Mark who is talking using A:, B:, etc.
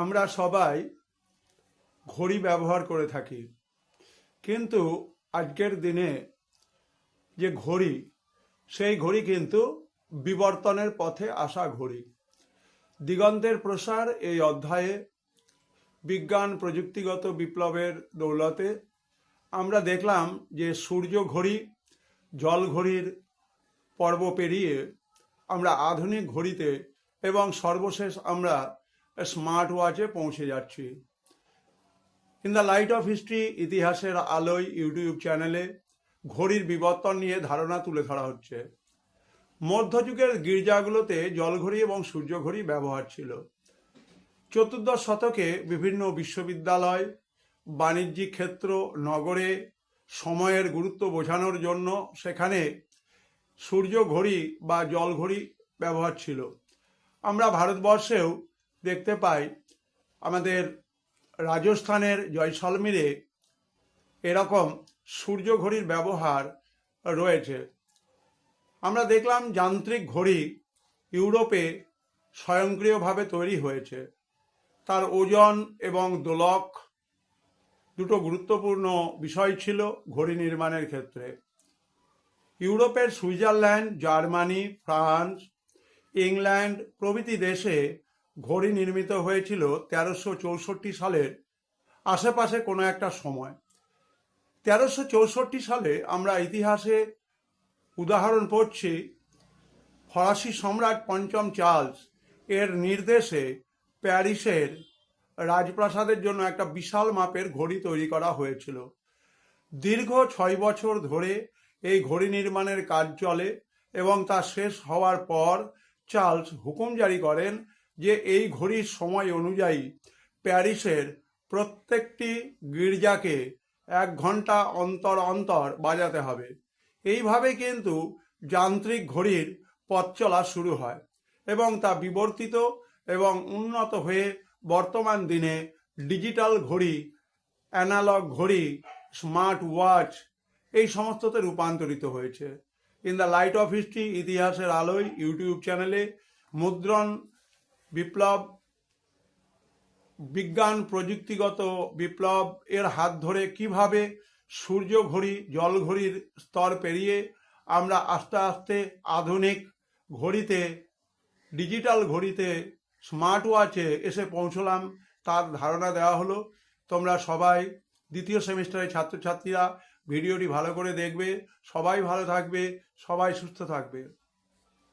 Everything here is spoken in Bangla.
A: আমরা সবাই ঘড়ি ব্যবহার করে থাকি, কিন্তু আজকের দিনে যে ঘড়ি, সেই ঘড়ি কিন্তু বিবর্তনের পথে আসা ঘড়ি। দিগন্তের প্রসার এই অধ্যায়ে বিজ্ঞান প্রযুক্তিগত বিপ্লবের দৌলতে আমরা দেখলাম যে সূর্য ঘড়ি, জল ঘড়ির পর্ব পেরিয়ে আমরা আধুনিক ঘড়িতে এবং সর্বশেষ আমরা স্মার্ট ওয়াচে পৌঁছে যাচ্ছি। In the light off history, ইতিহাসের আলোয় ইউটিউব চ্যানেলে ঘড়ির বিবর্তন নিয়ে ধারণা তুলে ধরা হচ্ছে। মধ্যযুগের গির্জাগুলোতে জলঘড়ি এবং সূর্যঘড়ি ব্যবহার ছিল। চতুর্দশ শতকে বিভিন্ন বিশ্ববিদ্যালয়, বাণিজ্যিক ক্ষেত্র, নগরে সময়ের গুরুত্ব বোঝানোর জন্য সেখানে সূর্য ঘড়ি বা জল ঘড়ি ব্যবহার ছিল। আমরা ভারতবর্ষেও দেখতে পাই, আমাদের রাজস্থানের জয়সলমীরে এরকম সূর্য ঘড়ির ব্যবহার রয়েছে। আমরা দেখলাম যান্ত্রিক ঘড়ি ইউরোপে স্বয়ংক্রিয়ভাবে তৈরি হয়েছে। তার ওজন এবং দোলক দুটো গুরুত্বপূর্ণ বিষয় ছিল ঘড়ি নির্মাণের ক্ষেত্রে। ইউরোপের সুইজারল্যান্ড, জার্মানি, ফ্রান্স, ইংল্যান্ড প্রভৃতি দেশে ঘড়ি নির্মিত হয়েছিল 1364 সালের আশেপাশে কোনো একটা সময়। 1364 সালে আমরা ইতিহাসে উদাহরণ পড়ছি, ফরাসি সম্রাট পঞ্চম চার্লস এর নির্দেশে প্যারিসের রাজপ্রাসাদের জন্য একটা বিশাল মাপের ঘড়ি তৈরি করা হয়েছিল। দীর্ঘ 6 বছর ধরে এই ঘড়ি নির্মাণের কাজ চলে এবং তা শেষ হওয়ার পর চার্লস হুকুম জারি করেন যে এই ঘড়ির সময় অনুযায়ী প্যারিসের প্রত্যেকটি গির্জাকে 1 ঘন্টা অন্তর অন্তর বাজাতে হবে। এইভাবে কিন্তু যান্ত্রিক ঘড়ির পথ চলা শুরু হয় এবং তা বিবর্তিত এবং উন্নত হয়ে বর্তমান দিনে ডিজিটাল ঘড়ি, অ্যানালগ ঘড়ি, স্মার্ট ওয়াচ এই সমস্ততে রূপান্তরিত হয়েছে। In the light off history, ইতিহাসের আলোয় ইউটিউব চ্যানেলে মুদ্রণ বিপ্লব, বিজ্ঞান প্রযুক্তিগত বিপ্লব এর হাত ধরে কিভাবে সূর্য ঘড়ি, জল ঘড়ির স্তর পেরিয়ে আমরা আস্তে আস্তে আধুনিক ঘড়িতে, ডিজিটাল ঘড়িতে, স্মার্ট ওয়াচে এসে পৌঁছলাম, তার ধারণা দেওয়া হলো। তোমরা সবাই দ্বিতীয় সেমিস্টারের ছাত্রছাত্রীরা ভিডিওটি ভালো করে দেখবে। সবাই ভালো থাকবে, সবাই সুস্থ থাকবে।